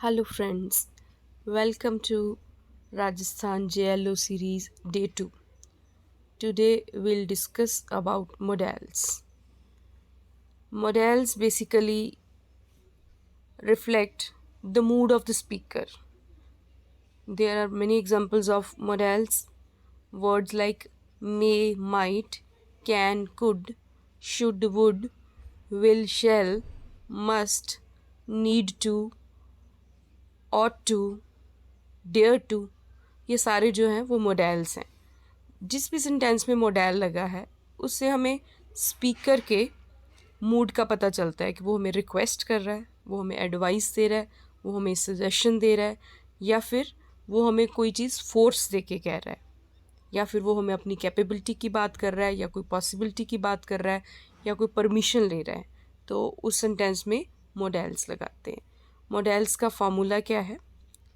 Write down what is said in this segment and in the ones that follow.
Hello friends, welcome to Rajasthan JLO series day 2. Today we'll discuss about modals. Modals basically reflect the mood of the speaker. There are many examples of modals. Words like may, might, can, could, should, would, will, shall, must, need to, ought to, dare to, ये सारे जो हैं वो मोडेल्स हैं. जिस भी sentence में model लगा है उससे हमें स्पीकर के मूड का पता चलता है कि वो हमें रिक्वेस्ट कर रहा है, वो हमें एडवाइस दे रहा है, वो हमें सजेशन दे रहा है, या फिर वो हमें कोई चीज़ फोर्स दे के कह रहा है, या फिर वो हमें अपनी कैपेबिलिटी की बात कर रहा है, या कोई पॉसिबिलिटी की बात कर रहा है, या कोई परमिशन ले रहा है. तो उस सेंटेंस में मोडेल्स लगाते हैं. मोडेल्स का फार्मूला क्या है?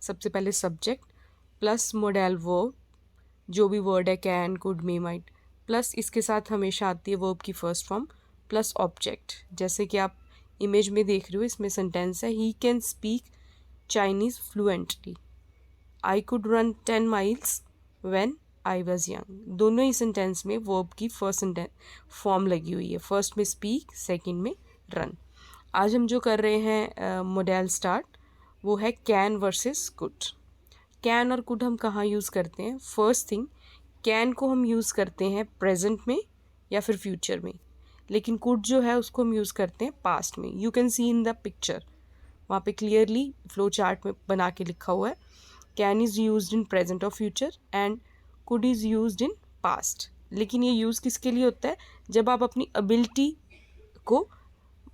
सबसे पहले सब्जेक्ट प्लस मोडेल वर्ब, जो भी वर्ड है can, could, may, might, plus इसके साथ हमेशा आती है वर्ब की फर्स्ट फॉर्म प्लस ऑब्जेक्ट. जैसे कि आप इमेज में देख रहे हो, इसमें सेंटेंस है he can speak Chinese fluently, I could run 10 miles when I was young. दोनों ही सेंटेंस में वर्ब की फर्स्ट फॉर्म लगी हुई है. फर्स्ट में स्पीक, सेकेंड में रन. आज हम जो कर रहे हैं मोडेल स्टार्ट, वो है कैन वर्सेस कुड. कैन और कुड हम कहाँ यूज़ करते हैं? फर्स्ट थिंग, कैन को हम यूज़ करते हैं प्रेजेंट में या फिर फ्यूचर में, लेकिन कुड जो है उसको हम यूज़ करते हैं पास्ट में. You can see in the picture, वहाँ पे क्लियरली फ्लो चार्ट में बना के लिखा हुआ है can is used in present और future and could is used in past. लेकिन ये यूज़ किसके लिए होता है? जब आप अपनी एबिलिटी को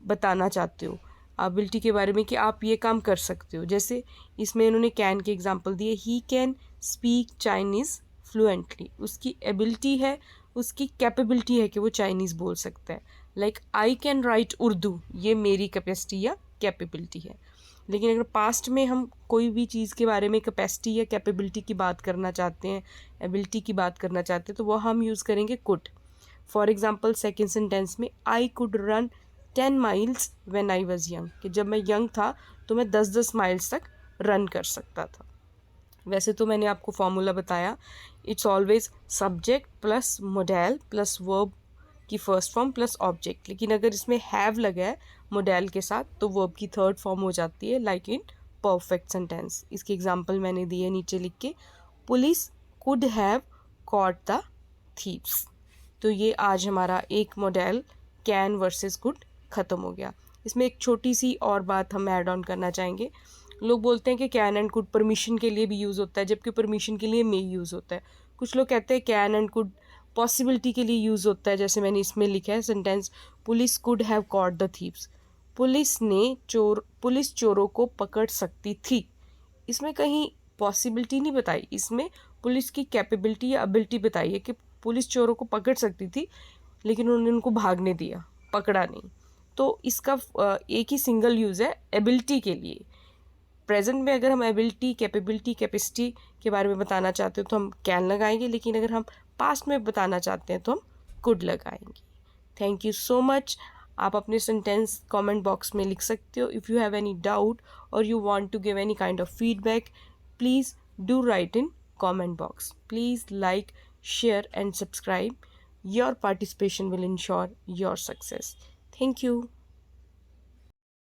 बताना चाहते हो, एबिलिटी के बारे में कि आप ये काम कर सकते हो. जैसे इसमें इन्होंने कैन के एग्जांपल दिए. He can speak Chinese fluently, उसकी एबिलिटी है, उसकी कैपेबिलिटी है कि वो चाइनीज़ बोल सकता है. Like I can write Urdu, ये मेरी कैपेसिटी या कैपेबिलिटी है. लेकिन अगर पास्ट में हम कोई भी चीज़ के बारे में कैपेसिटी या कैपेबिलिटी की बात करना चाहते हैं, एबिलिटी की बात करना चाहते हैं, तो वो हम यूज़ करेंगे could. For example second sentence में I could run 10 miles when I was young, कि जब मैं यंग था तो मैं 10-10 माइल्स तक रन कर सकता था. वैसे तो मैंने आपको फॉर्मूला बताया, it's always subject plus model plus verb की फर्स्ट फॉर्म प्लस ऑब्जेक्ट. लेकिन अगर इसमें हैव लगा है मोडेल के साथ तो वर्ब की थर्ड फॉर्म हो जाती है, लाइक इन परफेक्ट सेंटेंस. इसके एग्जाम्पल मैंने दिए नीचे लिख के. Police could have caught the thieves. तो ये आज हमारा एक मॉडल कैन वर्सेस कुड ख़त्म हो गया. इसमें एक छोटी सी और बात हम ऐड ऑन करना चाहेंगे. लोग बोलते हैं कि कैन एंड कुड परमिशन के लिए भी यूज़ होता है, जबकि परमिशन के लिए मे यूज़ होता है. कुछ लोग कहते हैं कैन एंड कुड पॉसिबिलिटी के लिए यूज़ होता है. जैसे मैंने इसमें लिखा है sentence, police could have caught the thieves, police चोरों को पकड़ सकती थी. इसमें कहीं पॉसिबिलिटी नहीं बताई, इसमें पुलिस की कैपेबिलिटी या एबिलिटी बताई है कि पुलिस चोरों को पकड़ सकती थी, लेकिन उन्होंने उनको भागने दिया, पकड़ा नहीं. तो इसका एक ही सिंगल यूज़ है एबिलिटी के लिए. प्रेजेंट में अगर हम एबिलिटी, कैपेबिलिटी, कैपेसिटी के बारे में बताना चाहते हो तो हम कैन लगाएंगे, लेकिन अगर हम पास्ट में बताना चाहते हैं तो हम कुड लगाएंगे. Thank you so much. आप अपने सेंटेंस कमेंट बॉक्स में लिख सकते हो. If you have any doubt और you want to give any kind of feedback, please do write in comment box. Please like, share and subscribe. Your participation will ensure your success. Thank you.